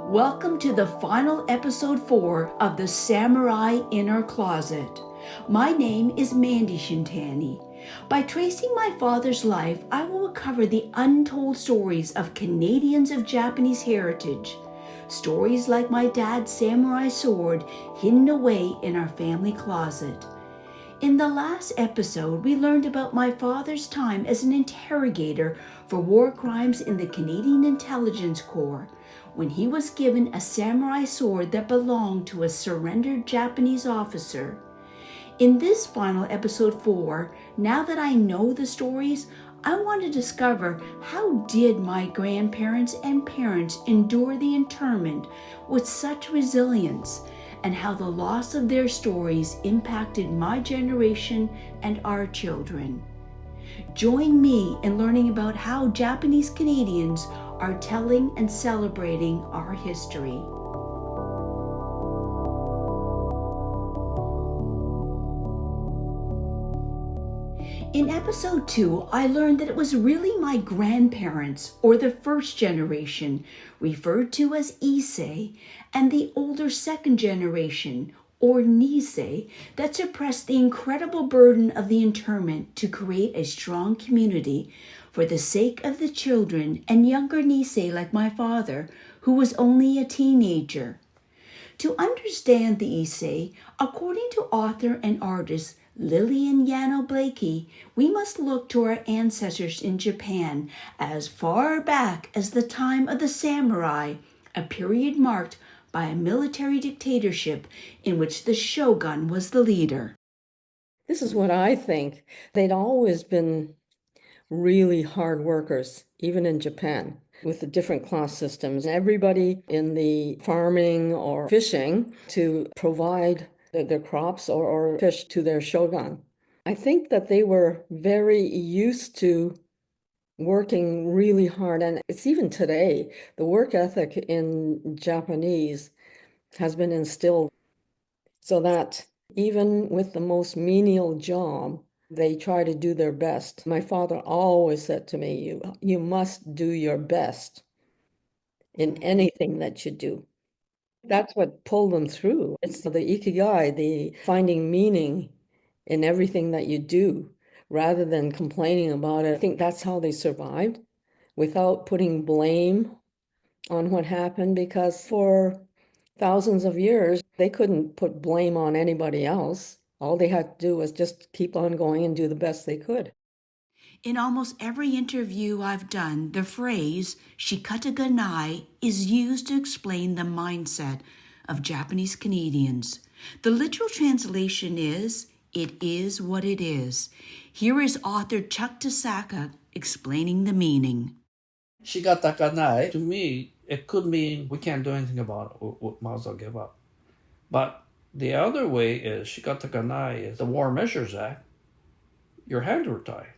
Welcome to the final episode 4 of the Samurai Inner Closet. My name is Mandy Shintani. By tracing my father's life, I will recover the untold stories of Canadians of Japanese heritage. Stories like my dad's samurai sword hidden away in our family closet. In the last episode, we learned about my father's time as an interrogator for war crimes in the Canadian Intelligence Corps, when he was given a samurai sword that belonged to a surrendered Japanese officer. In this final episode 4, now that I know the stories, I want to discover how did my grandparents and parents endure the internment with such resilience, and how the loss of their stories impacted my generation and our children. Join me in learning about how Japanese Canadians are telling and celebrating our history. In episode 2, I learned that it was really my grandparents, or the first generation, referred to as Issei, and the older second generation, or Nisei, that suppressed the incredible burden of the internment to create a strong community for the sake of the children and younger Nisei like my father, who was only a teenager. To understand the Issei, according to author and artist Lillian Yano Blakey, we must look to our ancestors in Japan as far back as the time of the samurai, a period marked by a military dictatorship in which the shogun was the leader. This is what I think. They'd always been really hard workers, even in Japan, with the different class systems. Everybody in the farming or fishing to provide their crops or fish to their shogun. I think that they were very used to working really hard. And it's even today, the work ethic in Japanese has been instilled so that even with the most menial job, they try to do their best. My father always said to me, you must do your best in anything that you do. That's what pulled them through. It's the ikigai, the finding meaning in everything that you do rather than complaining about it. I think that's how they survived without putting blame on what happened, because for thousands of years, they couldn't put blame on anybody else. All they had to do was just keep on going and do the best they could. In almost every interview I've done, the phrase shikata ga nai is used to explain the mindset of Japanese Canadians. The literal translation is, "It is what it is." Here is author Chuck Tasaka explaining the meaning. Shigatakanai, to me, it could mean we can't do anything about it, we might as well give up. But the other way is, shigatakanai is the War Measures Act. Your hands were tied.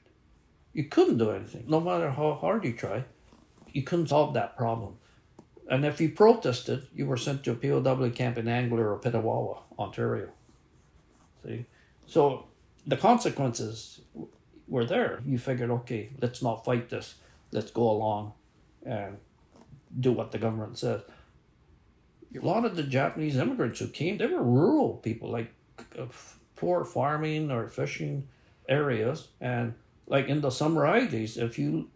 You couldn't do anything. No matter how hard you tried, you couldn't solve that problem. And if you protested, you were sent to a POW camp in Angler or Petawawa, Ontario. See? So the consequences were there. You figured, okay, let's not fight this. Let's go along and do what the government says. A lot of the Japanese immigrants who came, they were rural people, like poor farming or fishing areas. And like in the samurai days, if you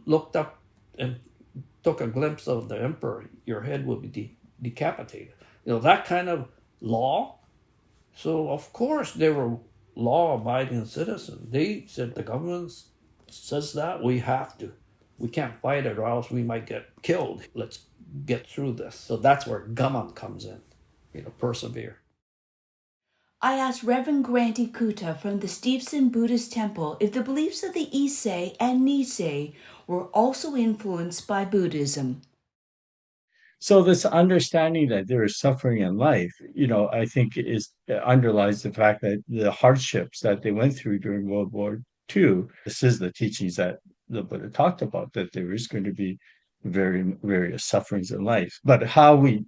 looked up and took a glimpse of the emperor, your head would be decapitated. That kind of law. So of course they were law-abiding citizens. They said the government says that, we have to. We can't fight it or else we might get killed. Let's get through this. So that's where gaman comes in, persevere. I asked Reverend Grant Ikuta from the Stevenson Buddhist Temple if the beliefs of the Issei and Nisei were also influenced by Buddhism. So this understanding that there is suffering in life, I think underlies the fact that the hardships that they went through during World War II, this is the teachings that the Buddha talked about, that there is going to be various sufferings in life. But how we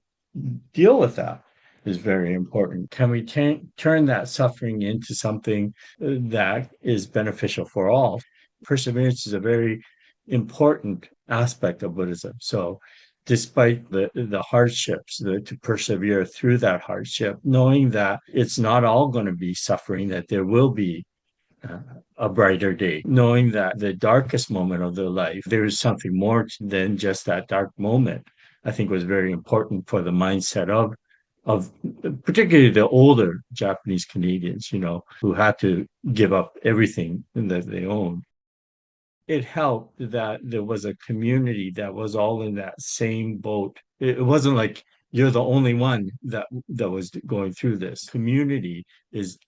deal with that is very important. Can we turn that suffering into something that is beneficial for all? Perseverance is a very important aspect of Buddhism. So despite the hardships, to persevere through that hardship, knowing that it's not all going to be suffering, that there will be uh, a brighter day, knowing that the darkest moment of their life, there is something more than just that dark moment, I think was very important for the mindset of particularly the older Japanese Canadians, who had to give up everything that they owned. It helped that there was a community that was all in that same boat. It wasn't like you're the only one that was going through this. Community is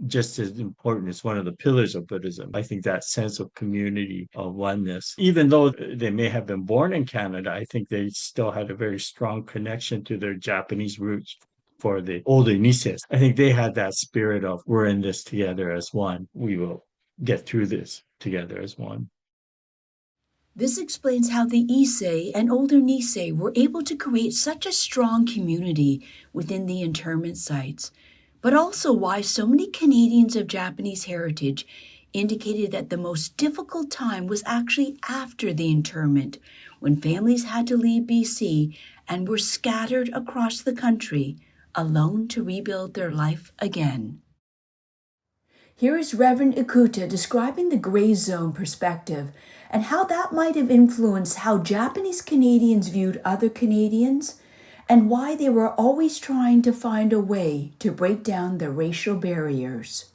just as important. It's one of the pillars of Buddhism. I think that sense of community, of oneness, even though they may have been born in Canada, I think they still had a very strong connection to their Japanese roots. For the older Niseis, I think they had that spirit of we're in this together as one. We will get through this together as one. This explains how the Issei and older Nisei were able to create such a strong community within the internment sites, but also why so many Canadians of Japanese heritage indicated that the most difficult time was actually after the internment, when families had to leave BC and were scattered across the country, alone to rebuild their life again. Here is Reverend Ikuta describing the gray zone perspective and how that might have influenced how Japanese Canadians viewed other Canadians and why they were always trying to find a way to break down the racial barriers.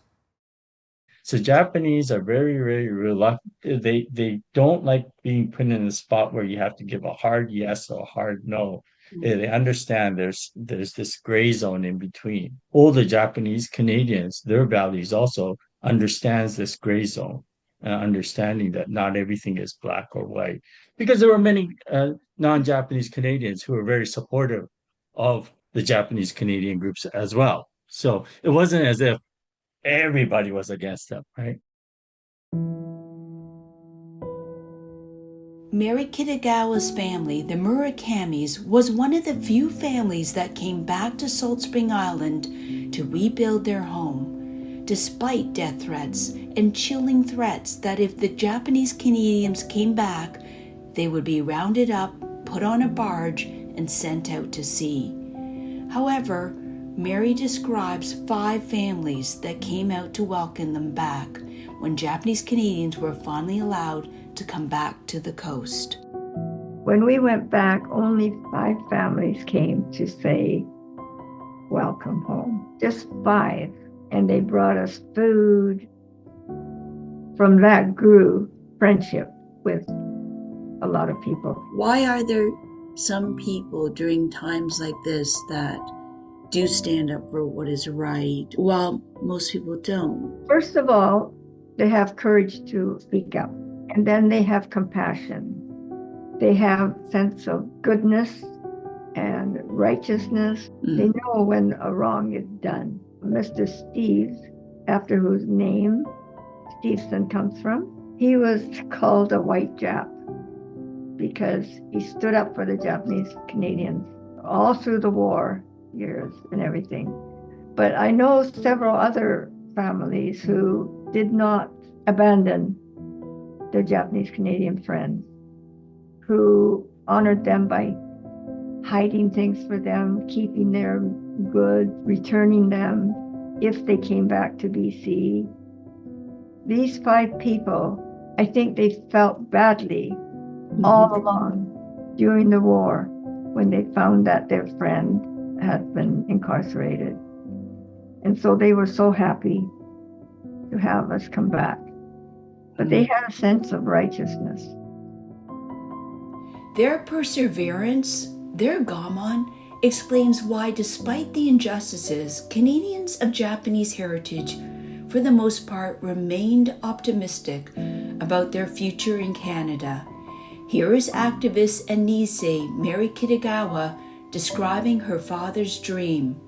So Japanese are very, very reluctant. They don't like being put in a spot where you have to give a hard yes or a hard no. They understand there's this gray zone in between. Older Japanese Canadians, their values also understands this gray zone, understanding that not everything is black or white. Because there were many non-Japanese Canadians who were very supportive of the Japanese Canadian groups as well. So it wasn't as if everybody was against them, right? Mary Kitagawa's family, the Murakamis, was one of the few families that came back to Salt Spring Island to rebuild their home, despite death threats and chilling threats that if the Japanese Canadians came back, they would be rounded up, put on a barge, and sent out to sea. However, Mary describes 5 families that came out to welcome them back when Japanese Canadians were finally allowed to come back to the coast. When we went back, only 5 families came to say, welcome home. Just 5. And they brought us food. From that grew friendship with a lot of people. Why are there some people during times like this that do stand up for what is right, while most people don't? First of all, they have courage to speak up. And then they have compassion. They have sense of goodness and righteousness. They know when a wrong is done. Mr. Steves, after whose name Stevenson comes from, he was called a white Jap because he stood up for the Japanese Canadians all through the war years and everything. But I know several other families who did not abandon their Japanese Canadian friends, who honored them by hiding things for them, keeping their goods, returning them if they came back to BC. These 5 people, I think they felt badly all along during the war when they found that their friend had been incarcerated. And so they were so happy to have us come back. But they had a sense of righteousness. Their perseverance, their gaman, explains why, despite the injustices, Canadians of Japanese heritage, for the most part, remained optimistic about their future in Canada. Here is activist and Nisei Mary Kitagawa describing her father's dream.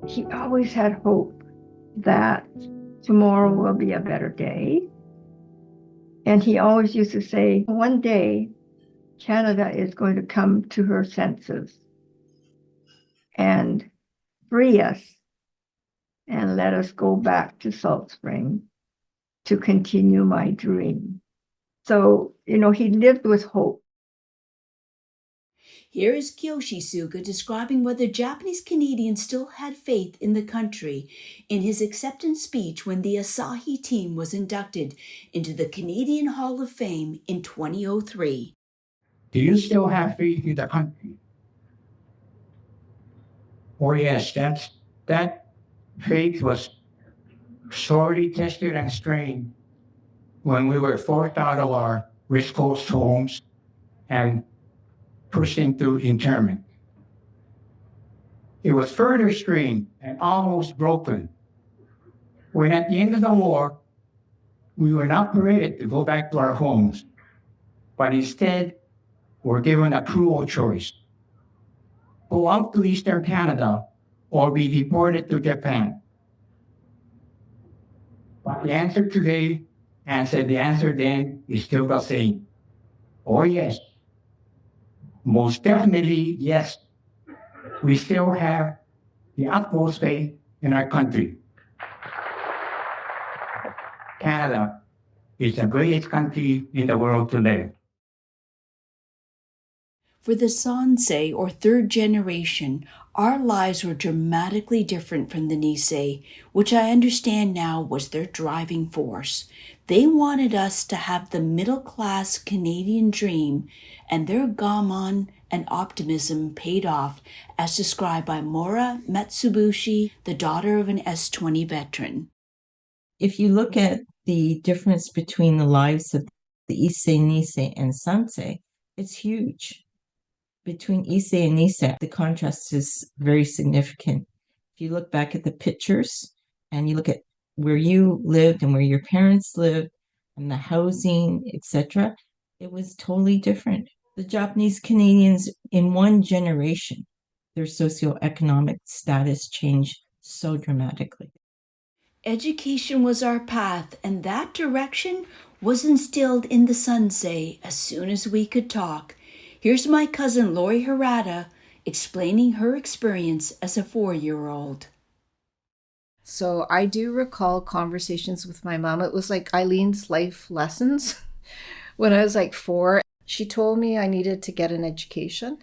He always had hope that tomorrow will be a better day. And he always used to say, one day, Canada is going to come to her senses and free us and let us go back to Salt Spring to continue my dream. So, he lived with hope. Here is Kyoshi Suga describing whether Japanese Canadians still had faith in the country in his acceptance speech when the Asahi team was inducted into the Canadian Hall of Fame in 2003. Do you still have faith in the country? Oh yes, that faith was sorely tested and strained when we were forced out of our West Coast homes and pushed into internment. It was further strained and almost broken when at the end of the war, we were not permitted to go back to our homes, but instead were given a cruel choice: go out to Eastern Canada or be deported to Japan. But the answer today, the answer then is still the same. Oh yes, most definitely yes. We still have the utmost faith in our country. Canada is the greatest country in the world to live. For the Sansei, or third generation, our lives were dramatically different from the Nisei, which I understand now was their driving force. They wanted us to have the middle-class Canadian dream, and their gammon and optimism paid off, as described by Mora Matsubushi, the daughter of an S-20 veteran. If you look at the difference between the lives of the Issei, Nisei, and Sansei, it's huge. Between Issei and Nisei, the contrast is very significant. If you look back at the pictures and you look at where you lived and where your parents lived and the housing, etc., it was totally different. The Japanese Canadians in one generation, their socioeconomic status changed so dramatically. Education was our path, and that direction was instilled in the Sansei as soon as we could talk. Here's my cousin Lori Harada explaining her experience as a 4-year-old. So I do recall conversations with my mom. It was like Eileen's life lessons. When I was like 4, she told me I needed to get an education,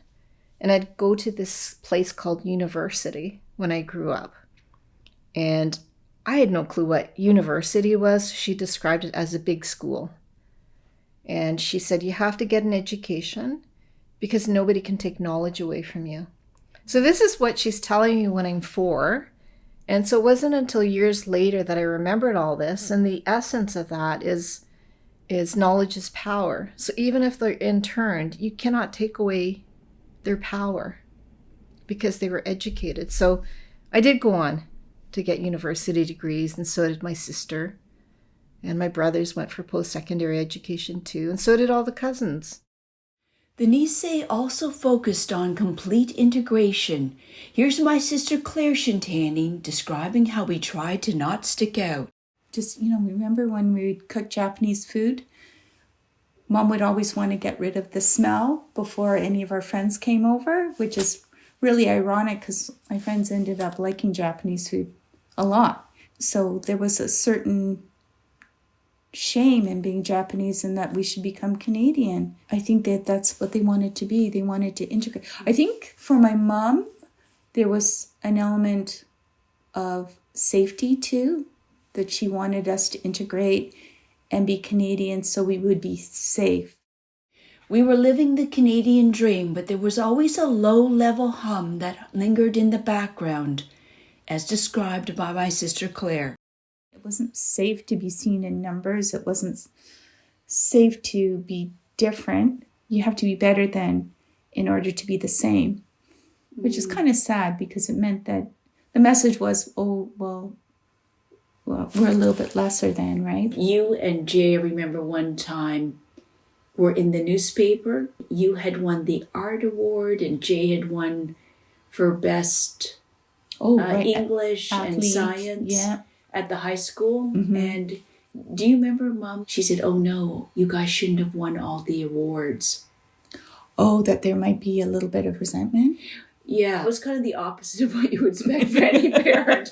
and I'd go to this place called university when I grew up. And I had no clue what university was. She described it as a big school. And she said, you have to get an education because nobody can take knowledge away from you. So this is what she's telling me when I'm 4. And so it wasn't until years later that I remembered all this. And the essence of that is knowledge is power. So even if they're interned, you cannot take away their power because they were educated. So I did go on to get university degrees, and so did my sister. And my brothers went for post-secondary education too, and so did all the cousins. The Nisei also focused on complete integration. Here's my sister Claire Shintani describing how we tried to not stick out. Just, remember when we would cook Japanese food? Mom would always want to get rid of the smell before any of our friends came over, which is really ironic because my friends ended up liking Japanese food a lot. So there was a certain shame in being Japanese and that we should become Canadian. I think that that's what they wanted to be. They wanted to integrate. I think for my mom, there was an element of safety too, that she wanted us to integrate and be Canadian so we would be safe. We were living the Canadian dream, but there was always a low-level hum that lingered in the background, as described by my sister Claire. It wasn't safe to be seen in numbers. It wasn't safe to be different. You have to be better than in order to be the same, which is kind of sad because it meant that the message was, well, we're a little bit lesser than, right? You and Jay, I remember one time, were in the newspaper. You had won the art award and Jay had won for best English and science at the high school. Mm-hmm. And do you remember Mom? She said, oh no, you guys shouldn't have won all the awards. Oh, that there might be a little bit of resentment? Yeah, it was kind of the opposite of what you would expect for any parent.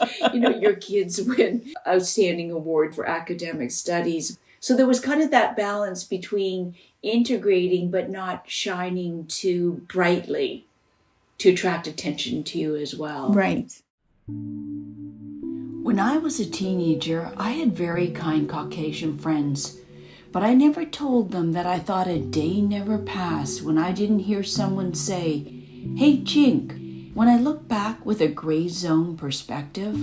Your kids win outstanding award for academic studies. So there was kind of that balance between integrating but not shining too brightly to attract attention to you as well. Right. When I was a teenager, I had very kind Caucasian friends, but I never told them that I thought a day never passed when I didn't hear someone say, "Hey, Chink." When I look back with a gray zone perspective,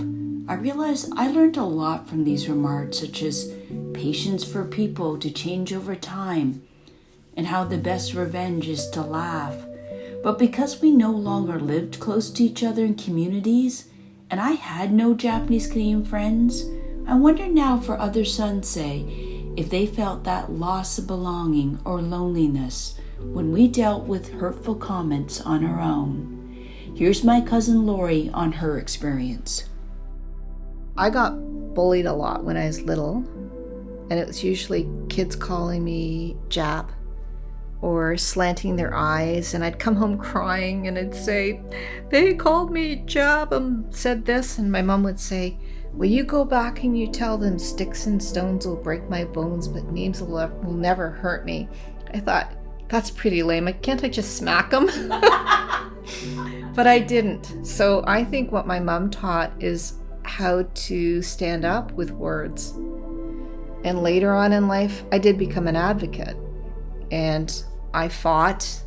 I realize I learned a lot from these remarks, such as patience for people to change over time, and how the best revenge is to laugh. But because we no longer lived close to each other in communities, and I had no Japanese Canadian friends, I wonder now for other Sansei if they felt that loss of belonging or loneliness when we dealt with hurtful comments on our own. Here's my cousin Lori on her experience. I got bullied a lot when I was little, and it was usually kids calling me Jap or slanting their eyes, and I'd come home crying and I'd say, "They called me Jap and said this," and my mom would say, "Well, you go back and you tell them sticks and stones will break my bones, but names will never hurt me." I thought, that's pretty lame. Can't I just smack them? But I didn't. So I think what my mom taught is how to stand up with words. And later on in life, I did become an advocate. And I fought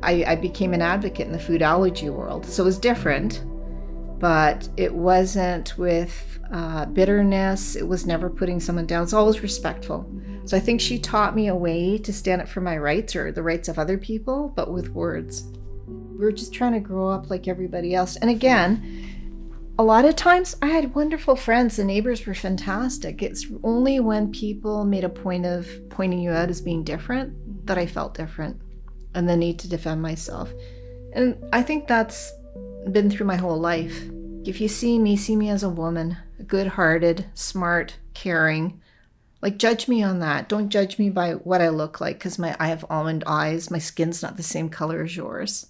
I became an advocate in the food allergy world. So it was different, but it wasn't with bitterness. It was never putting someone down. It's always respectful. So I think she taught me a way to stand up for my rights or the rights of other people, but with words. We were just trying to grow up like everybody else. And again, a lot of times I had wonderful friends. The neighbors were fantastic. It's only when people made a point of pointing you out as being different that I felt different and the need to defend myself. And I think that's been through my whole life. If you see me as a woman, good-hearted, smart, caring. Like, judge me on that. Don't judge me by what I look like, because I have almond eyes. My skin's not the same color as yours.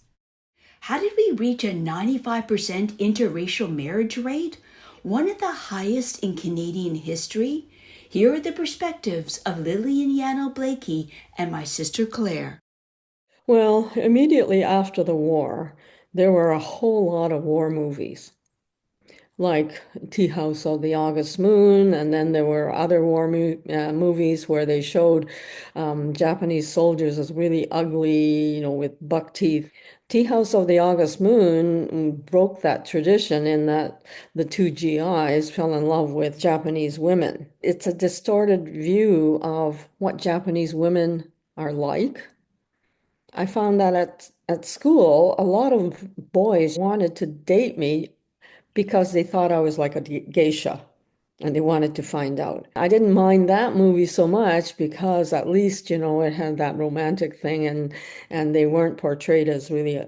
How did we reach a 95% interracial marriage rate? One of the highest in Canadian history? Here are the perspectives of Lillian Yano Blakey and my sister Claire. Well, immediately after the war, there were a whole lot of war movies, like Tea House of the August Moon, and then there were other war movies where they showed Japanese soldiers as really ugly, with buck teeth. Tea House of the August Moon broke that tradition in that the two GIs fell in love with Japanese women. It's a distorted view of what Japanese women are like. I found that at school, a lot of boys wanted to date me because they thought I was like a geisha and they wanted to find out. I didn't mind that movie so much because at least, it had that romantic thing and they weren't portrayed as really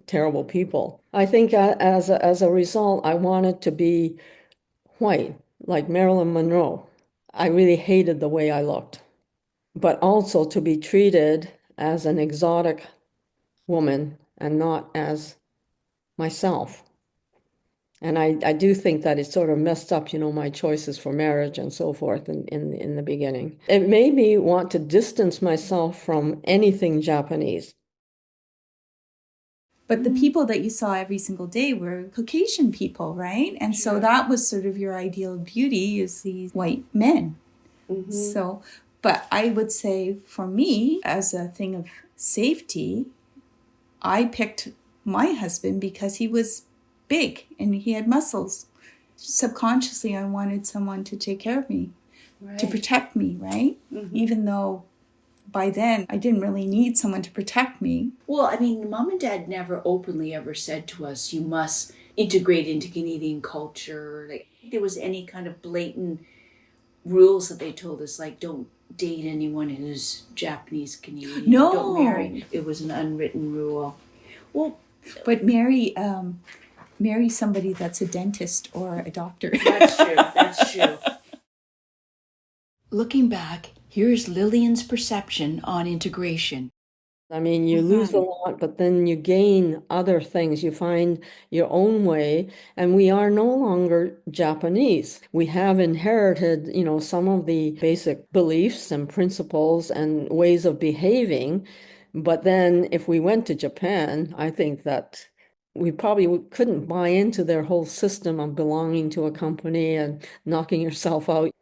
terrible people. I think as a result, I wanted to be white, like Marilyn Monroe. I really hated the way I looked, but also to be treated as an exotic woman and not as myself. And I do think that it sort of messed up, my choices for marriage and so forth in the beginning. It made me want to distance myself from anything Japanese. But the people that you saw every single day were Caucasian people, right? And so that was sort of your ideal of beauty, is these white men. Mm-hmm. So, but I would say for me, as a thing of safety, I picked my husband because he was big and he had muscles. Subconsciously, I wanted someone to take care of me, to protect me, right? Mm-hmm. Even though by then I didn't really need someone to protect me. Well, I mean, Mom and Dad never openly ever said to us, you must integrate into Canadian culture. Like, if there was any kind of blatant rules that they told us, like, don't date anyone who's Japanese Canadian. No. Don't marry. It was an unwritten rule. Well, but marry somebody that's a dentist or a doctor. That's true. That's true. Looking back, here's Lillian's perception on integration. I mean, you lose a lot, but then you gain other things. You find your own way, and we are no longer Japanese. We have inherited, some of the basic beliefs and principles and ways of behaving. But then if we went to Japan, I think that we probably couldn't buy into their whole system of belonging to a company and knocking yourself out.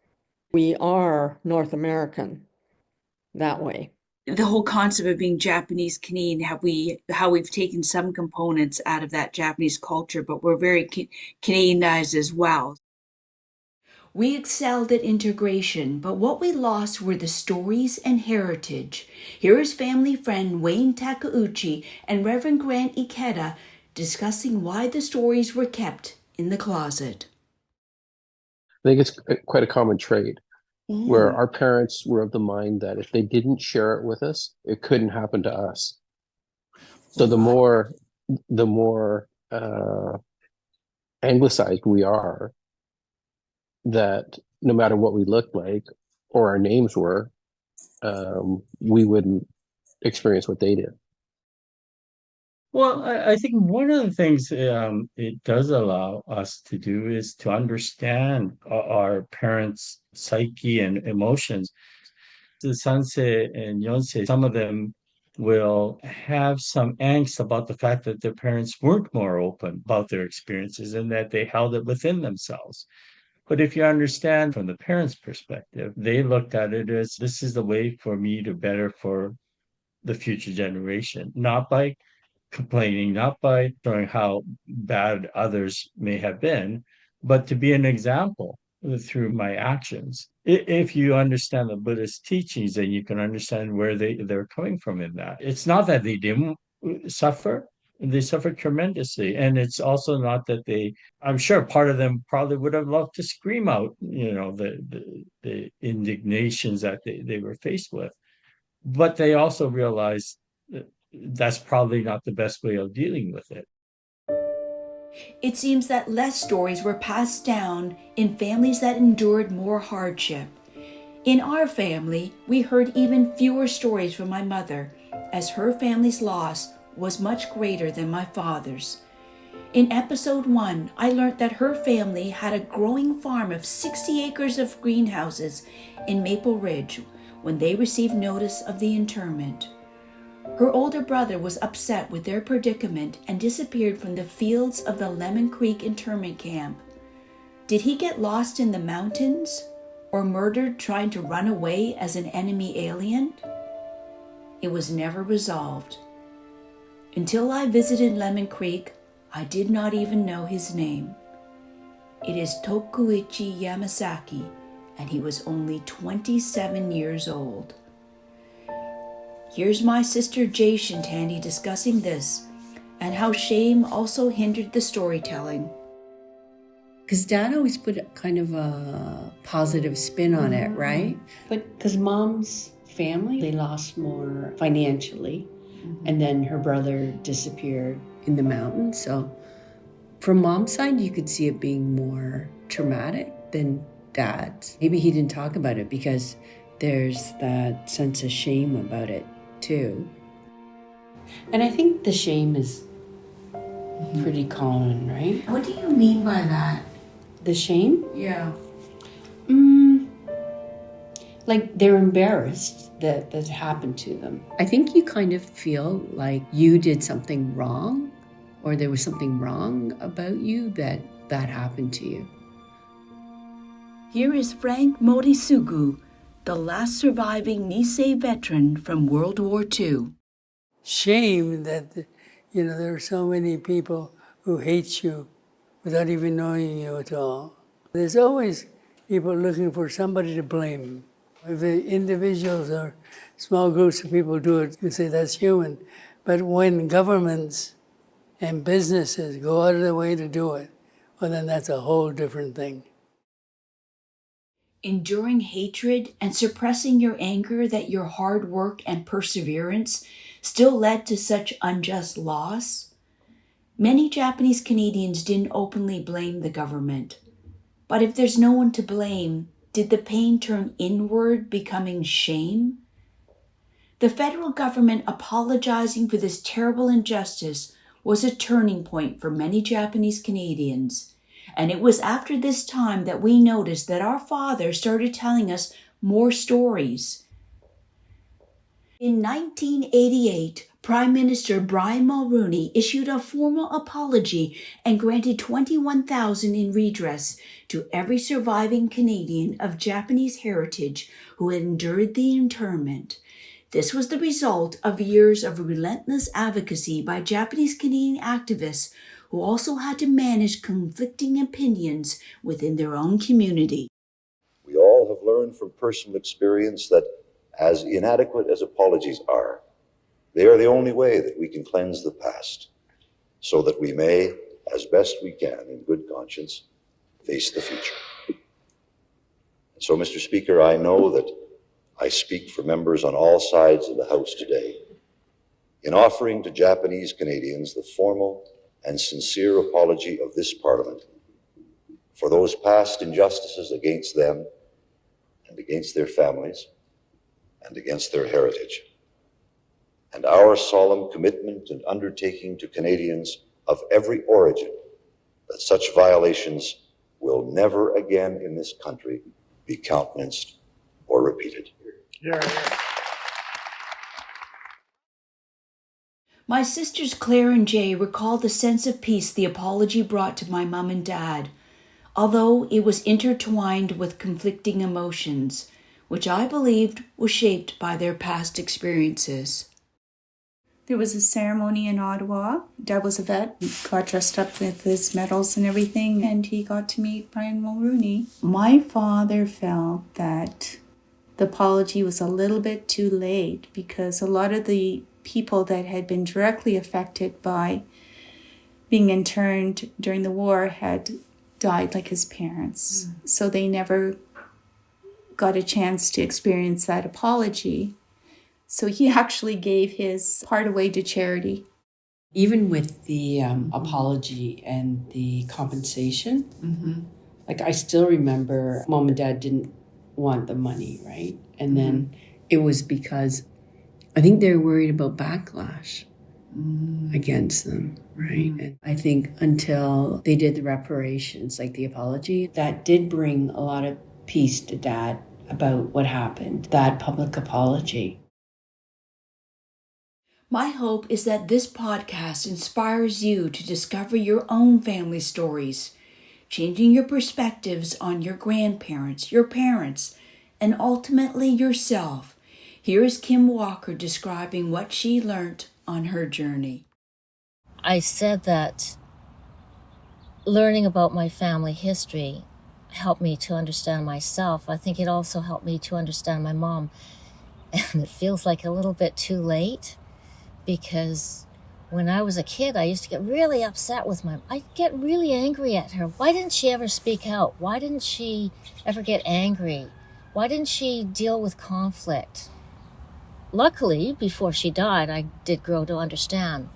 We are North American that way. The whole concept of being Japanese Canadian, how we've taken some components out of that Japanese culture, but we're very Canadianized as well. We excelled at integration, but what we lost were the stories and heritage. Here is family friend Wayne Takeuchi and Reverend Grant Ikeda discussing why the stories were kept in the closet. I think it's quite a common trait where our parents were of the mind that if they didn't share it with us, it couldn't happen to us. So the more anglicized we are, that no matter what we looked like or our names were, we wouldn't experience what they did. Well, I think one of the things it does allow us to do is to understand our parents' psyche and emotions. The Sansei and Yonsei, some of them will have some angst about the fact that their parents weren't more open about their experiences and that they held it within themselves. But if you understand from the parents' perspective, they looked at it as this is the way for me to better for the future generation, not by complaining, not by showing how bad others may have been, but to be an example through my actions. If you understand the Buddhist teachings, then you can understand where they're coming from in that. It's not that they didn't suffer. They suffered tremendously. And it's also not that I'm sure part of them probably would have loved to scream out, the indignations that they were faced with. But they also realized that's probably not the best way of dealing with it. It seems that less stories were passed down in families that endured more hardship. In our family, we heard even fewer stories from my mother, as her family's loss was much greater than my father's. In episode 1, I learned that her family had a growing farm of 60 acres of greenhouses in Maple Ridge when they received notice of the interment. Her older brother was upset with their predicament and disappeared from the fields of the Lemon Creek internment camp. Did he get lost in the mountains or murdered trying to run away as an enemy alien? It was never resolved. Until I visited Lemon Creek, I did not even know his name. It is Tokuichi Yamasaki, and he was only 27 years old. Here's my sister Jay Shintani discussing this and how shame also hindered the storytelling. Because Dad always put kind of a positive spin on it, right? But because Mom's family, they lost more financially, and then her brother disappeared in the mountains. So from Mom's side, you could see it being more traumatic than Dad's. Maybe he didn't talk about it because there's that sense of shame about it too. And I think the shame is pretty common, right? What do you mean by that? The shame? Yeah. Like they're embarrassed that happened to them. I think you kind of feel like you did something wrong or there was something wrong about you that happened to you. Here is Frank Morisugu, the last surviving Nisei veteran from World War II. Shame that, there are so many people who hate you without even knowing you at all. There's always people looking for somebody to blame. If the individuals or small groups of people do it, you say that's human. But when governments and businesses go out of their way to do it, well, then that's a whole different thing. Enduring hatred and suppressing your anger that your hard work and perseverance still led to such unjust loss? Many Japanese Canadians didn't openly blame the government. But if there's no one to blame, did the pain turn inward, becoming shame? The federal government apologizing for this terrible injustice was a turning point for many Japanese Canadians. And it was after this time that we noticed that our father started telling us more stories. In 1988, Prime Minister Brian Mulroney issued a formal apology and granted $21,000 in redress to every surviving Canadian of Japanese heritage who had endured the internment. This was the result of years of relentless advocacy by Japanese Canadian activists who also had to manage conflicting opinions within their own community. We all have learned from personal experience that as inadequate as apologies are, they are the only way that we can cleanse the past so that we may, as best we can in good conscience, face the future. And so, Mr. Speaker, I know that I speak for members on all sides of the House today in offering to Japanese Canadians the formal and sincere apology of this Parliament for those past injustices against them and against their families and against their heritage, and our solemn commitment and undertaking to Canadians of every origin that such violations will never again in this country be countenanced or repeated. My sisters Claire and Jay recalled the sense of peace the apology brought to my mom and dad, although it was intertwined with conflicting emotions, which I believed was shaped by their past experiences. There was a ceremony in Ottawa. Dad was a vet. He got dressed up with his medals and everything, and he got to meet Brian Mulroney. My father felt that the apology was a little bit too late because a lot of the people that had been directly affected by being interned during the war had died, like his parents. So they never got a chance to experience that apology. So he actually gave his part away to charity. Even with the apology and the compensation, like I still remember Mom and Dad didn't want the money, right? And then it was because I think they were worried about backlash against them, right? And I think until they did the reparations, like the apology, that did bring a lot of peace to Dad about what happened, that public apology. My hope is that this podcast inspires you to discover your own family stories, changing your perspectives on your grandparents, your parents, and ultimately yourself. Here is Kim Walker describing what she learned on her journey. I said that learning about my family history helped me to understand myself. I think it also helped me to understand my mom. And it feels like a little bit too late because when I was a kid, I used to get really upset with I'd get really angry at her. Why didn't she ever speak out? Why didn't she ever get angry? Why didn't she deal with conflict? Luckily, before she died, I did grow to understand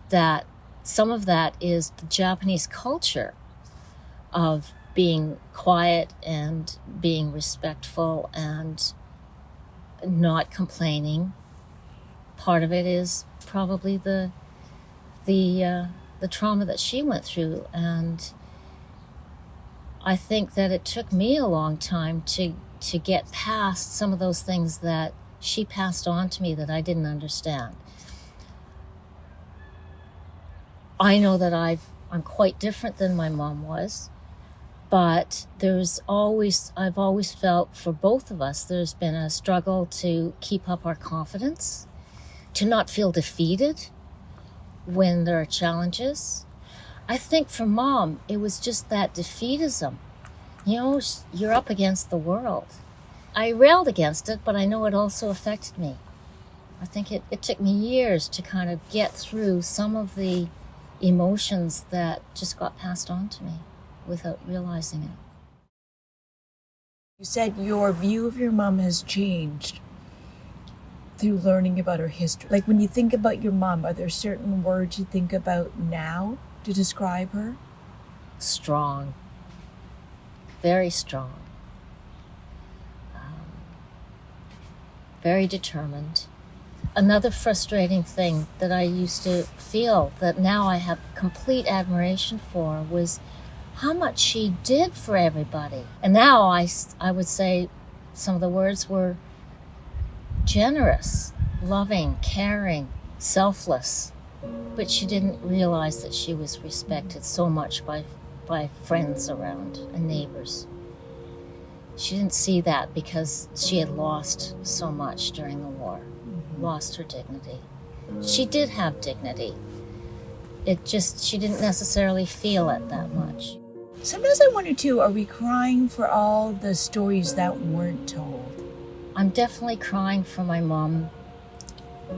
that some of that is the Japanese culture of being quiet and being respectful and not complaining. Part of it is probably the trauma that she went through, and I think that it took me a long time to get past some of those things that she passed on to me that I didn't understand. I know that I'm quite different than my mom was, but I've always felt for both of us, there's been a struggle to keep up our confidence, to not feel defeated when there are challenges. I think for Mom, it was just that defeatism. You know, you're up against the world. I railed against it, but I know it also affected me. I think it took me years to kind of get through some of the emotions that just got passed on to me without realizing it. You said your view of your mom has changed through learning about her history. Like when you think about your mom, are there certain words you think about now to describe her? Strong. Very strong. Very determined. another frustrating thing that I used to feel that now I have complete admiration for was how much she did for everybody. And now I would say some of the words were generous, loving, caring, selfless. But she didn't realize that she was respected so much by friends around and neighbors. She didn't see that because she had lost so much during the war, lost her dignity. She did have dignity. She didn't necessarily feel it that much. Sometimes I wonder too, are we crying for all the stories that weren't told? I'm definitely crying for my mom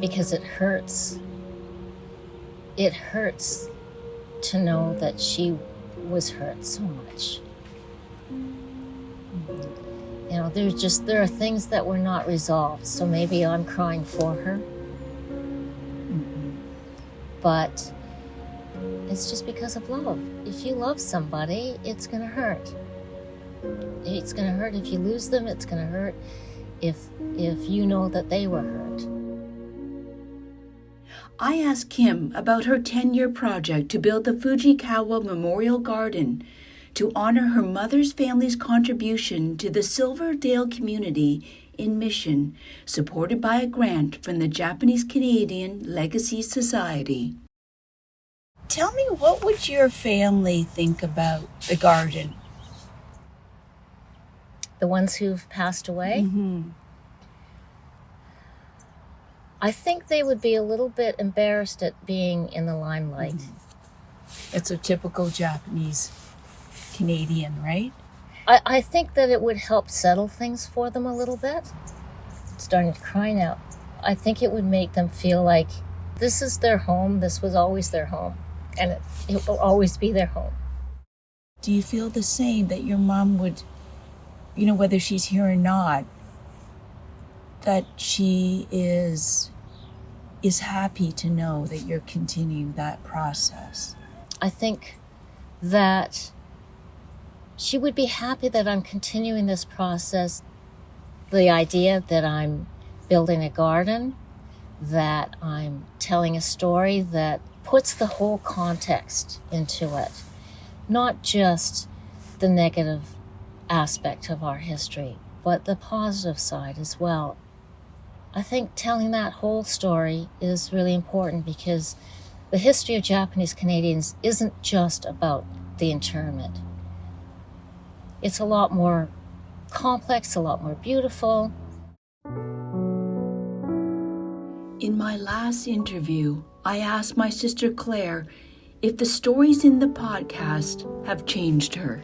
because it hurts. It hurts to know that she was hurt so much. You know, there are things that were not resolved, so maybe I'm crying for her. But it's just because of love. If you love somebody, it's going to hurt. It's going to hurt if you lose them. It's going to hurt if you know that they were hurt. I asked Kim about her 10-year project to build the Fujikawa Memorial Garden to honor her mother's family's contribution to the Silverdale community in Mission, supported by a grant from the Japanese Canadian Legacy Society. Tell me, what would your family think about the garden? The ones who've passed away? I think they would be a little bit embarrassed at being in the limelight. It's a typical Japanese Canadian, right? I think that it would help settle things for them a little bit. Starting to cry now. I think it would make them feel like this is their home, this was always their home, and it will always be their home. Do you feel the same, that your mom would, whether she's here or not, that she is happy to know that you're continuing that process? I think that she would be happy that I'm continuing this process. The idea that I'm building a garden, that I'm telling a story that puts the whole context into it, not just the negative aspect of our history, but the positive side as well. I think telling that whole story is really important because the history of Japanese Canadians isn't just about the internment. It's a lot more complex, a lot more beautiful. In my last interview, I asked my sister Claire if the stories in the podcast have changed her.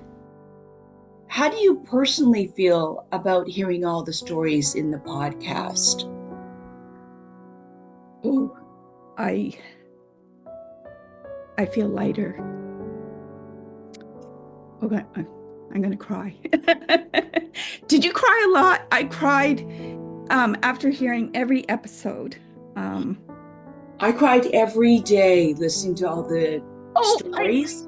How do you personally feel about hearing all the stories in the podcast? Oh, I feel lighter. Okay, I'm going to cry. Did you cry a lot? I cried after hearing every episode. I cried every day listening to all the stories.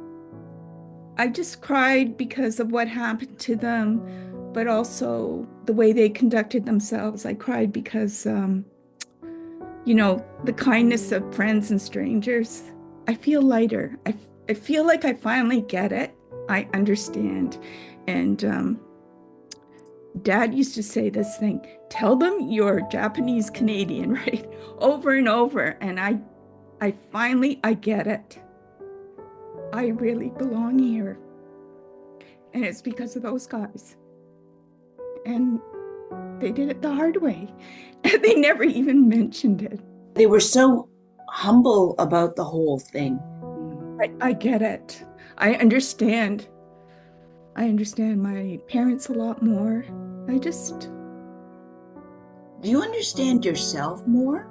I just cried because of what happened to them, but also the way they conducted themselves. I cried because, the kindness of friends and strangers. I feel lighter. I feel like I finally get it. I understand. And Dad used to say this thing, tell them you're Japanese Canadian, right? Over and over. And I finally get it. I really belong here. And it's because of those guys. And they did it the hard way. And they never even mentioned it. They were so humble about the whole thing. I get it. I understand. I understand my parents a lot more. Do you understand yourself more?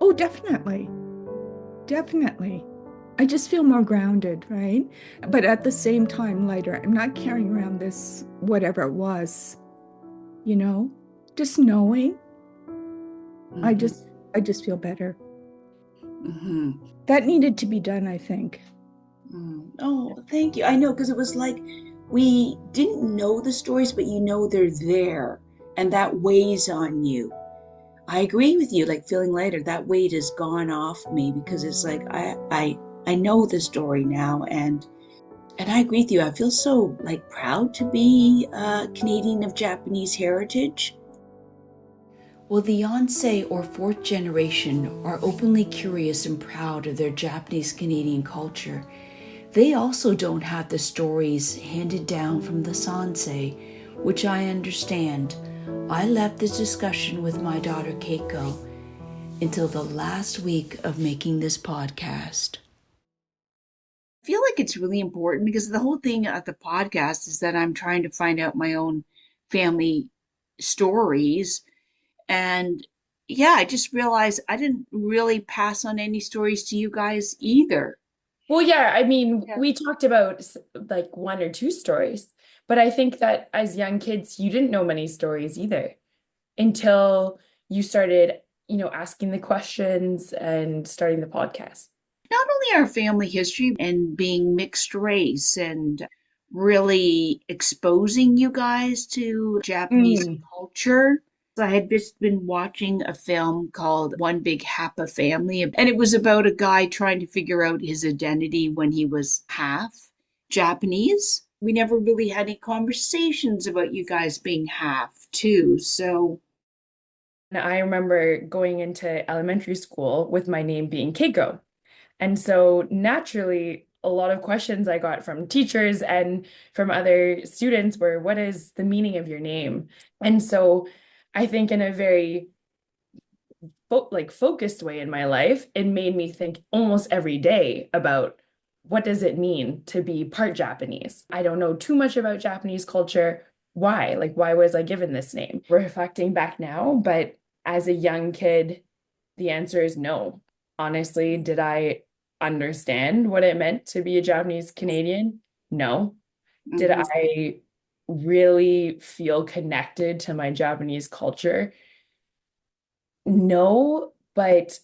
Oh, definitely. Definitely. I just feel more grounded, right? But at the same time, lighter. I'm not carrying around this, whatever it was, just knowing. I just feel better. That needed to be done, I think. Oh, thank you. I know, because it was like we didn't know the stories, but they're there, and that weighs on you. I agree with you, like feeling lighter. That weight has gone off me because it's like I know the story now, and I agree with you. I feel so like proud to be Canadian of Japanese heritage. Well, the Yonsei or fourth generation are openly curious and proud of their Japanese Canadian culture. They also don't have the stories handed down from the Sansei, which I understand. I left this discussion with my daughter Keiko until the last week of making this podcast. I feel like it's really important because the whole thing at the podcast is that I'm trying to find out my own family stories. And yeah, I just realized I didn't really pass on any stories to you guys either. Well, yeah, I mean, Yeah. we talked about like one or two stories, but I think that as young kids, you didn't know many stories either until you started, asking the questions and starting the podcast. Not only our family history and being mixed race and really exposing you guys to Japanese culture. I had just been watching a film called One Big Happa Family, and it was about a guy trying to figure out his identity when he was half Japanese. We never really had any conversations about you guys being half, too. So And I remember going into elementary school with my name being Keiko. And so naturally, a lot of questions I got from teachers and from other students were, what is the meaning of your name? And so I think in a very focused way in my life, it made me think almost every day about what does it mean to be part Japanese? I don't know too much about Japanese culture. Why? Like, why was I given this name? Reflecting back now, but as a young kid, the answer is no. Honestly, did I understand what it meant to be a Japanese Canadian? No. Did I really feel connected to my Japanese culture? No, but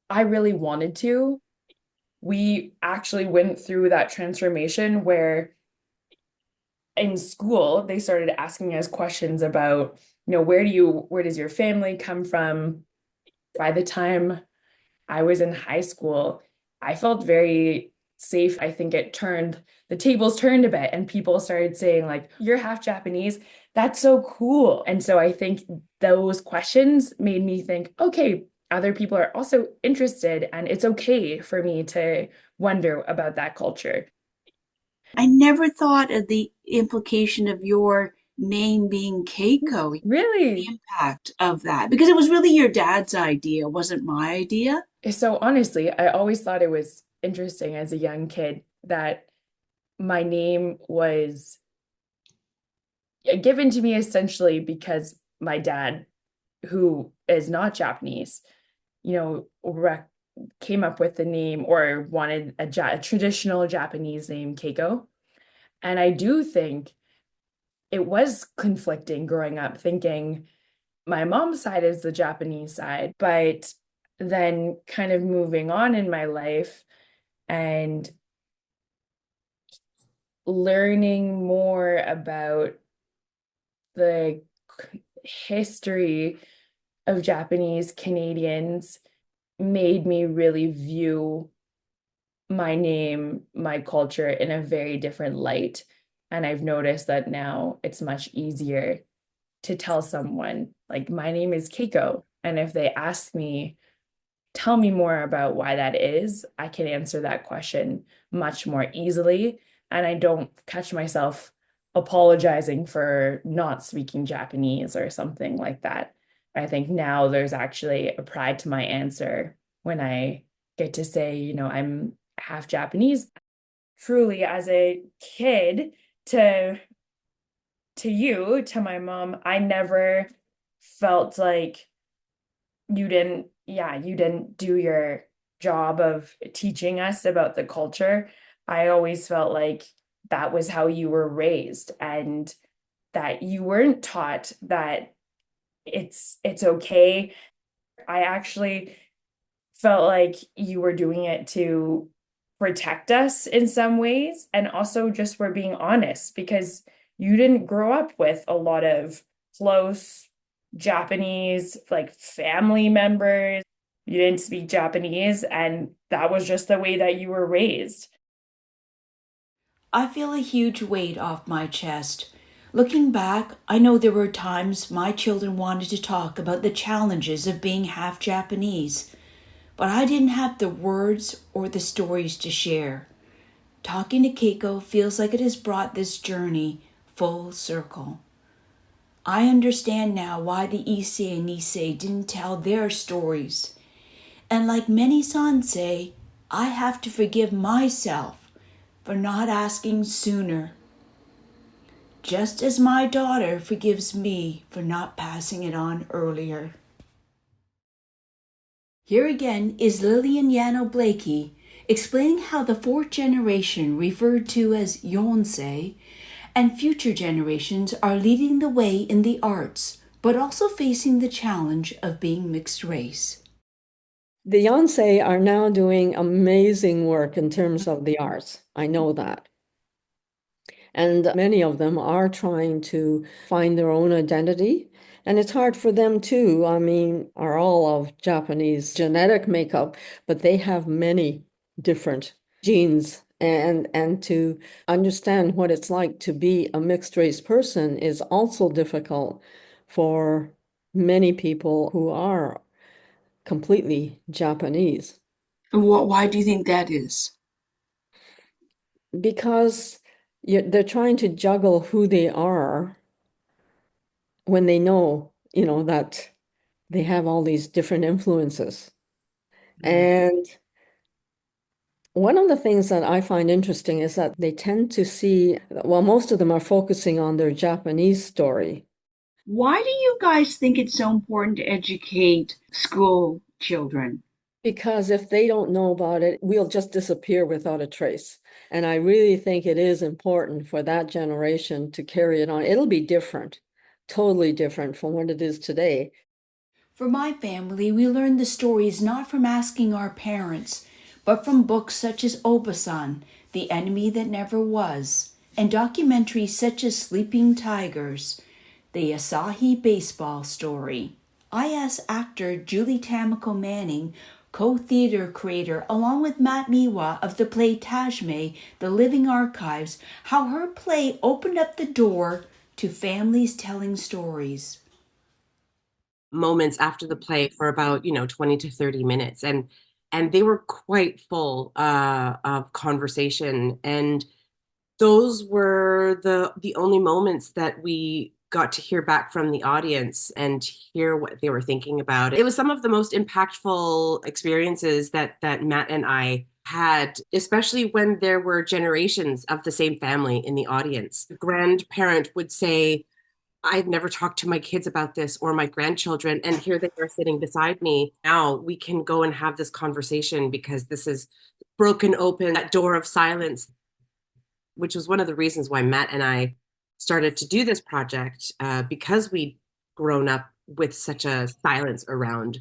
I really wanted to. We actually went through that transformation where in school they started asking us questions about, where does your family come from? By the time I was in high school, I felt very safe. I think the tables turned a bit and people started saying like, you're half Japanese. That's so cool. And so I think those questions made me think, okay, other people are also interested and it's okay for me to wonder about that culture. I never thought of the implication of your name being Keiko. Really? The impact of that. Because it was really your dad's idea, wasn't my idea. So honestly, I always thought it was interesting as a young kid that my name was given to me essentially because my dad, who is not Japanese, came up with the name or wanted a traditional Japanese name, Keiko. And I do think it was conflicting growing up, thinking my mom's side is the Japanese side, but then kind of moving on in my life and learning more about the history of Japanese Canadians made me really view my name, my culture in a very different light. And I've noticed that now it's much easier to tell someone, like, my name is Keiko. And if they ask me, tell me more about why that is, I can answer that question much more easily. And I don't catch myself apologizing for not speaking Japanese or something like that. I think now there's actually a pride to my answer when I get to say, I'm half Japanese. Truly, as a kid, to my mom, I never felt like you didn't do your job of teaching us about the culture. I always felt like that was how you were raised and that you weren't taught that it's okay. I actually felt like you were doing it to protect us in some ways and also just were being honest because you didn't grow up with a lot of close Japanese like family members. You didn't speak Japanese, and that was just the way that you were raised. I feel a huge weight off my chest. Looking back, I know there were times my children wanted to talk about the challenges of being half Japanese, but I didn't have the words or the stories to share. Talking to Keiko feels like it has brought this journey full circle. I understand now why the Issei and Nisei didn't tell their stories. And like many sansei, I have to forgive myself for not asking sooner. Just as my daughter forgives me for not passing it on earlier. Here again is Lillian Yano Blakey explaining how the fourth generation, referred to as Yonsei, and future generations are leading the way in the arts, but also facing the challenge of being mixed race. The Yonsei are now doing amazing work in terms of the arts. I know that. And many of them are trying to find their own identity. And it's hard for them too. I mean, are all of Japanese genetic makeup, but they have many different genes. And to understand what it's like to be a mixed race person is also difficult for many people who are completely Japanese. Why do you think that is? Because they're trying to juggle who they are when they know, that they have all these different influences. And one of the things that I find interesting is that they tend to see, well, most of them are focusing on their Japanese story. Why do you guys think it's so important to educate school children? Because if they don't know about it, we'll just disappear without a trace. And I really think it is important for that generation to carry it on. It'll be different, totally different from what it is today. For my family, we learned the stories not from asking our parents, but from books such as Obasan, The Enemy That Never Was, and documentaries such as Sleeping Tigers, The Asahi Baseball Story. I asked actor Julie Tamiko Manning, co-theater creator along with Matt Miwa of the play Tajme, The Living Archives, how her play opened up the door to families telling stories. Moments after the play for about 20 to 30 minutes, and they were quite full of conversation, and those were the only moments that we got to hear back from the audience and hear what they were thinking about. It was some of the most impactful experiences that Matt and I had, especially when there were generations of the same family in the audience. The grandparent would say, I've never talked to my kids about this, or my grandchildren, and here they are sitting beside me. Now we can go and have this conversation because this has broken open that door of silence, which was one of the reasons why Matt and I started to do this project, because we'd grown up with such a silence around.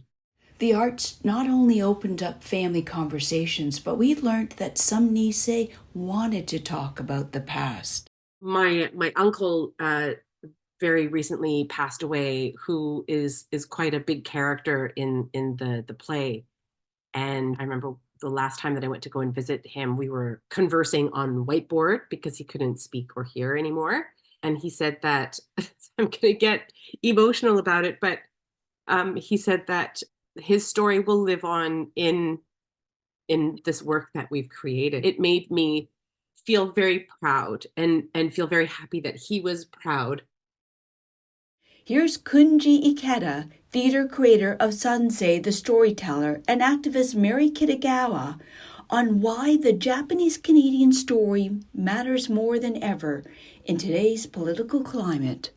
The arts not only opened up family conversations, but we learned that some Nisei wanted to talk about the past. My uncle very recently passed away, who is quite a big character in the play. And I remember the last time that I went to go and visit him, we were conversing on whiteboard because he couldn't speak or hear anymore. And he said that, I'm going to get emotional about it, but he said that his story will live on in this work that we've created. It made me feel very proud and feel very happy that he was proud. Here's Kunji Ikeda, theater creator of Sansei the Storyteller, and activist Mary Kitagawa, on why the Japanese-Canadian story matters more than ever in today's political climate.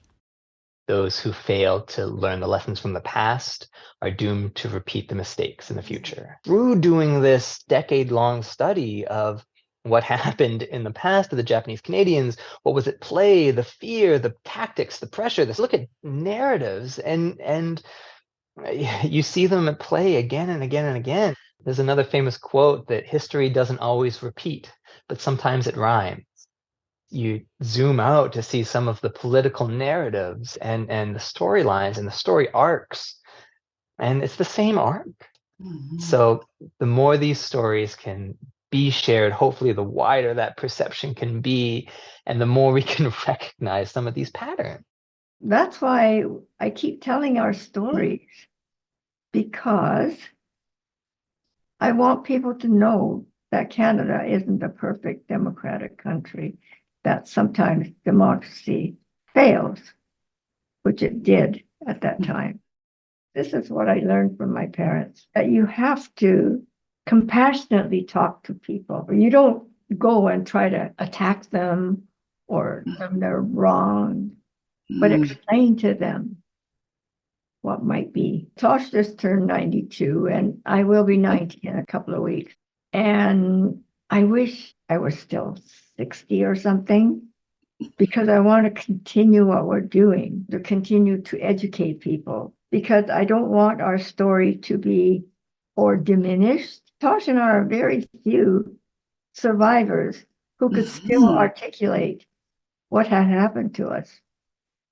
Those who fail to learn the lessons from the past are doomed to repeat the mistakes in the future. Through doing this decade-long study of what happened in the past to the Japanese Canadians, what was at play, the fear, the tactics, the pressure, this look at narratives, and you see them at play again and again and again. There's another famous quote that history doesn't always repeat, but sometimes it rhymes. you zoom out to see some of the political narratives and the storylines and the story arcs, and it's the same arc. So the more these stories can be shared, hopefully the wider that perception can be, and the more we can recognize some of these patterns. That's why I keep telling our stories, because I want people to know that Canada isn't a perfect democratic country, that sometimes democracy fails, which it did at that time. This is what I learned from my parents, that you have to compassionately talk to people. You don't go and try to attack them or tell them they're wrong, but explain to them what might be. Tosh just turned 92, and I will be 90 in a couple of weeks. And I wish I was still 60 or something, because I want to continue what we're doing, to continue to educate people, because I don't want our story to be or diminished. Tosh and I are very few survivors who could still articulate what had happened to us.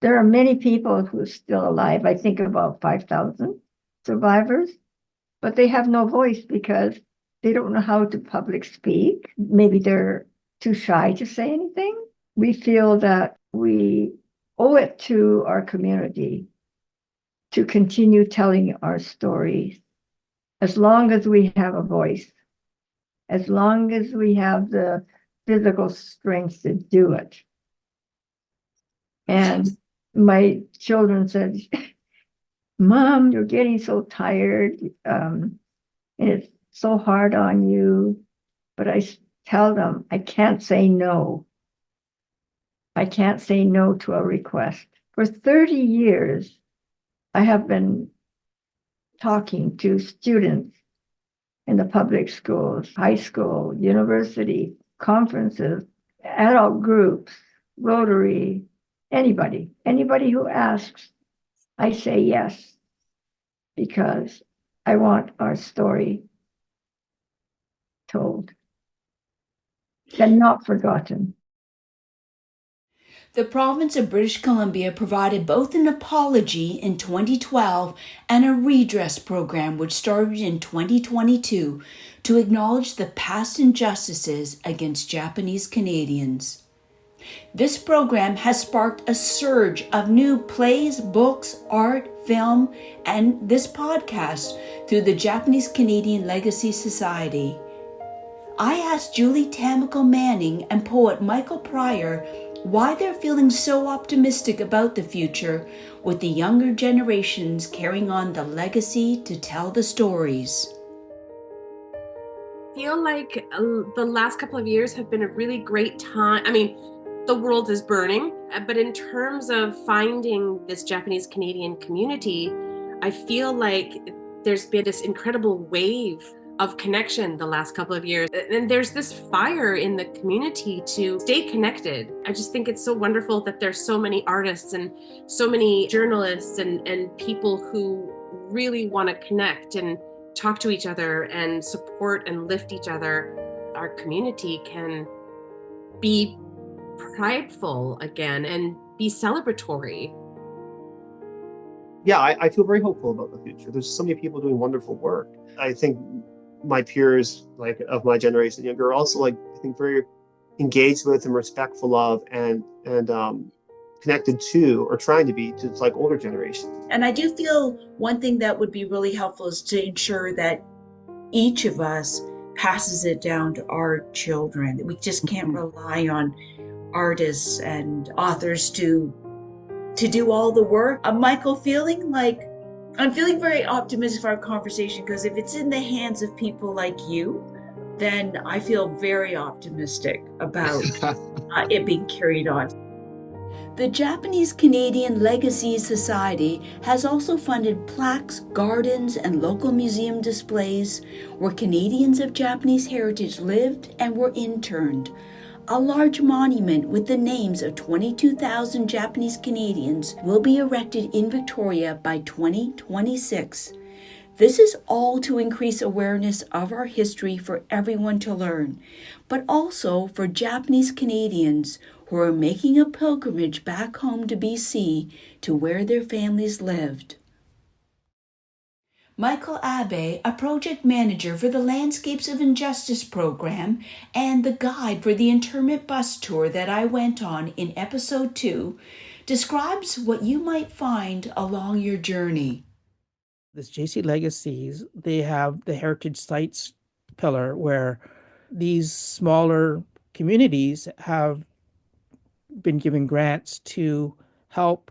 There are many people who are still alive. I think about 5,000 survivors, but they have no voice because they don't know how to public speak. Maybe they're too shy to say anything. We feel that we owe it to our community to continue telling our stories as long as we have a voice, as long as we have the physical strength to do it. And my children said, Mom, you're getting so tired. And it's so hard on you. But I tell them, I can't say no. I can't say no to a request. For 30 years, I have been talking to students in the public schools, high school, university, conferences, adult groups, Rotary, anybody who asks, I say yes, because I want our story told and not forgotten. The province of British Columbia provided both an apology in 2012 and a redress program which started in 2022 to acknowledge the past injustices against Japanese Canadians. This program has sparked a surge of new plays, books, art, film, and this podcast through the Japanese Canadian Legacy Society. I asked Julie Tamiko Manning and poet Michael Pryor why they're feeling so optimistic about the future, with the younger generations carrying on the legacy to tell the stories. I feel like the last couple of years have been a really great time. I mean, the world is burning, but in terms of finding this Japanese Canadian community, I feel like there's been this incredible wave of connection the last couple of years. And there's this fire in the community to stay connected. I just think it's so wonderful that there's so many artists and so many journalists and people who really want to connect and talk to each other and support and lift each other. Our community can be prideful again and be celebratory. Yeah, I feel very hopeful about the future. There's so many people doing wonderful work. I think my peers, like of my generation, younger, are also like I think very engaged with and respectful of and connected to, or trying to be, to like older generations. And I do feel one thing that would be really helpful is to ensure that each of us passes it down to our children. We just can't rely on artists and authors to do all the work. Michael, I'm feeling very optimistic for our conversation, because if it's in the hands of people like you, then I feel very optimistic about it being carried on. The Japanese Canadian Legacy Society has also funded plaques, gardens, and local museum displays where Canadians of Japanese heritage lived and were interned. A large monument with the names of 22,000 Japanese Canadians will be erected in Victoria by 2026. This is all to increase awareness of our history for everyone to learn, but also for Japanese Canadians who are making a pilgrimage back home to BC to where their families lived. Michael Abe, a project manager for the Landscapes of Injustice program and the guide for the internment bus tour that I went on in episode 2, describes what you might find along your journey. This JC Legacies, they have the Heritage Sites pillar where these smaller communities have been given grants to help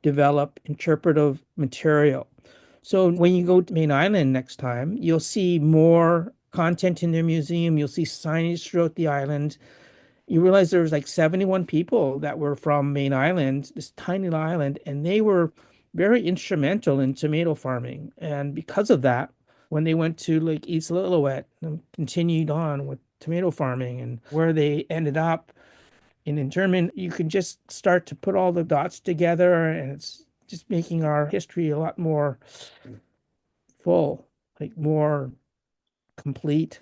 develop interpretive material. So when you go to Main Island next time, you'll see more content in their museum. You'll see signage throughout the island. You realize there was like 71 people that were from Main Island, this tiny little island, and they were very instrumental in tomato farming. And because of that, when they went to Lake East Lillooet and continued on with tomato farming and where they ended up in internment, you can just start to put all the dots together, and it's just making our history a lot more full, like more complete.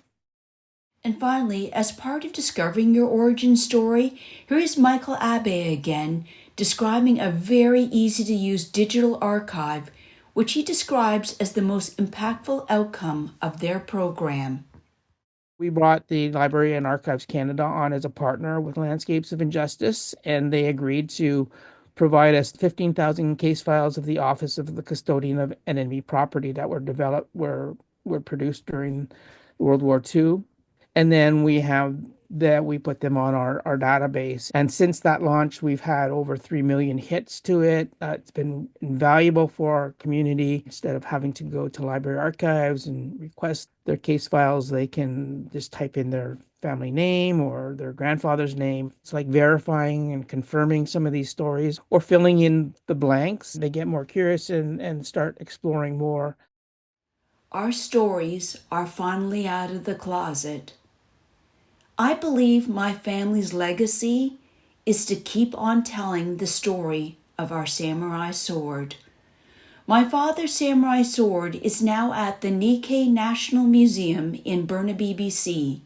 And finally, as part of discovering your origin story, here is Michael Abe again, describing a very easy-to-use digital archive, which he describes as the most impactful outcome of their program. We brought the Library and Archives Canada on as a partner with Landscapes of Injustice, and they agreed to provide us 15,000 case files of the Office of the Custodian of Enemy Property that were produced during World War II. And then we put them on our database. And since that launch, we've had over 3 million hits to it. It's been invaluable for our community. Instead of having to go to library archives and request their case files, they can just type in their family name or their grandfather's name. It's like verifying and confirming some of these stories or filling in the blanks. They get more curious and start exploring more. Our stories are finally out of the closet. I believe my family's legacy is to keep on telling the story of our samurai sword. My father's samurai sword is now at the Nikkei National Museum in Burnaby, BC.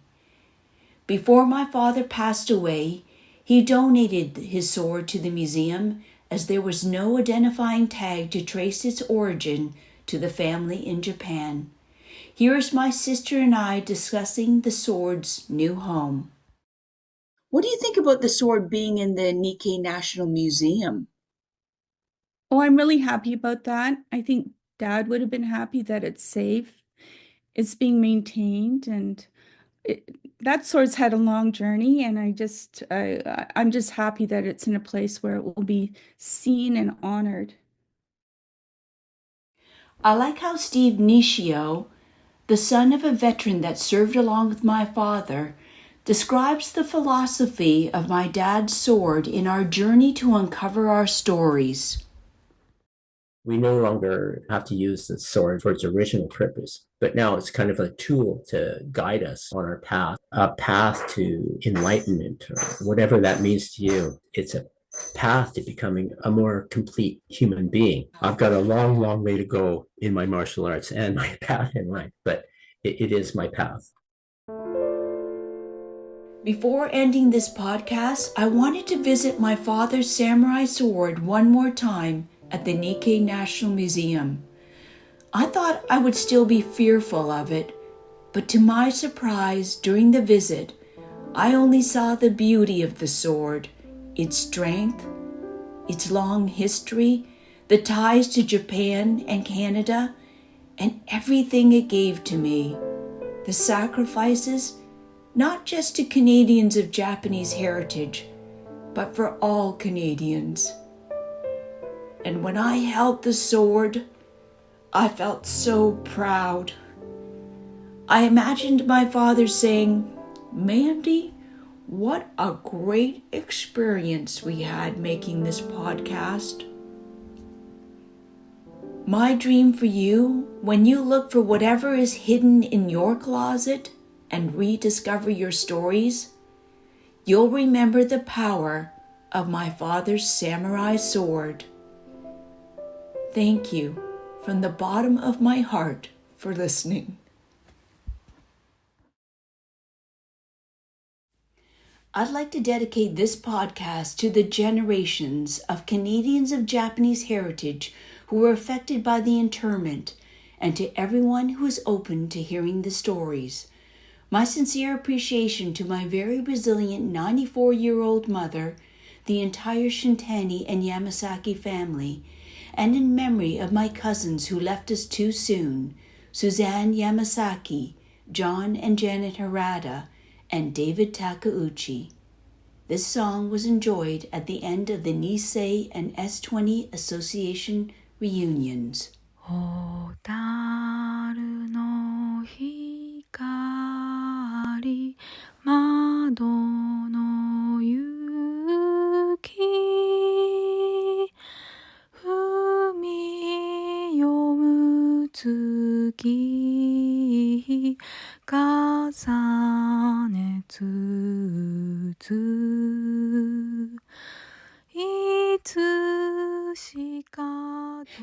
Before my father passed away, he donated his sword to the museum as there was no identifying tag to trace its origin to the family in Japan. Here is my sister and I discussing the sword's new home. What do you think about the sword being in the Nikkei National Museum? Oh, I'm really happy about that. I think Dad would have been happy that it's safe. It's being maintained, and that sword's had a long journey, and I'm just happy that it's in a place where it will be seen and honored. I like how Steve Nishio, the son of a veteran that served along with my father, describes the philosophy of my dad's sword in our journey to uncover our stories. We no longer have to use the sword for its original purpose, but now it's kind of a tool to guide us on our path, a path to enlightenment, or whatever that means to you. It's a path to becoming a more complete human being. I've got a long, long way to go in my martial arts and my path in life, but it is my path. Before ending this podcast, I wanted to visit my father's samurai sword one more time at the Nikkei National Museum. I thought I would still be fearful of it, but to my surprise, during the visit, I only saw the beauty of the sword, its strength, its long history, the ties to Japan and Canada, and everything it gave to me. The sacrifices, not just to Canadians of Japanese heritage, but for all Canadians. And when I held the sword, I felt so proud. I imagined my father saying, "Mandy, what a great experience we had making this podcast." My dream for you, when you look for whatever is hidden in your closet and rediscover your stories, you'll remember the power of my father's samurai sword. Thank you from the bottom of my heart for listening. I'd like to dedicate this podcast to the generations of Canadians of Japanese heritage who were affected by the internment, and to everyone who is open to hearing the stories. My sincere appreciation to my very resilient 94-year-old mother, the entire Shintani and Yamasaki family, and in memory of my cousins who left us too soon, Suzanne Yamasaki, John and Janet Harada, and David Takeuchi. This song was enjoyed at the end of the Nisei and S20 Association reunions. 蛍の光窓の雪踏み読む月重ねつついつしか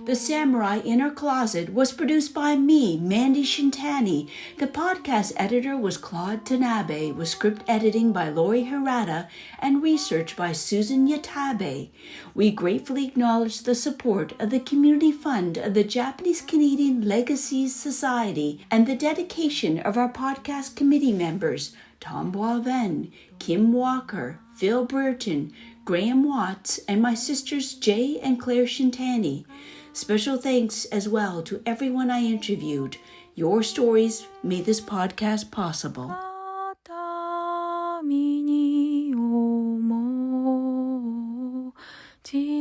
The Samurai Inner Closet was produced by me, Mandy Shintani. The podcast editor was Claude Tanabe, with script editing by Lori Harada and research by Susan Yatabe. We gratefully acknowledge the support of the Community Fund of the Japanese Canadian Legacies Society and the dedication of our podcast committee members, Tom Boivin, Kim Walker, Phil Burton, Graham Watts, and my sisters Jay and Claire Shintani. Special thanks as well to everyone I interviewed. Your stories made this podcast possible. 肩身に重ち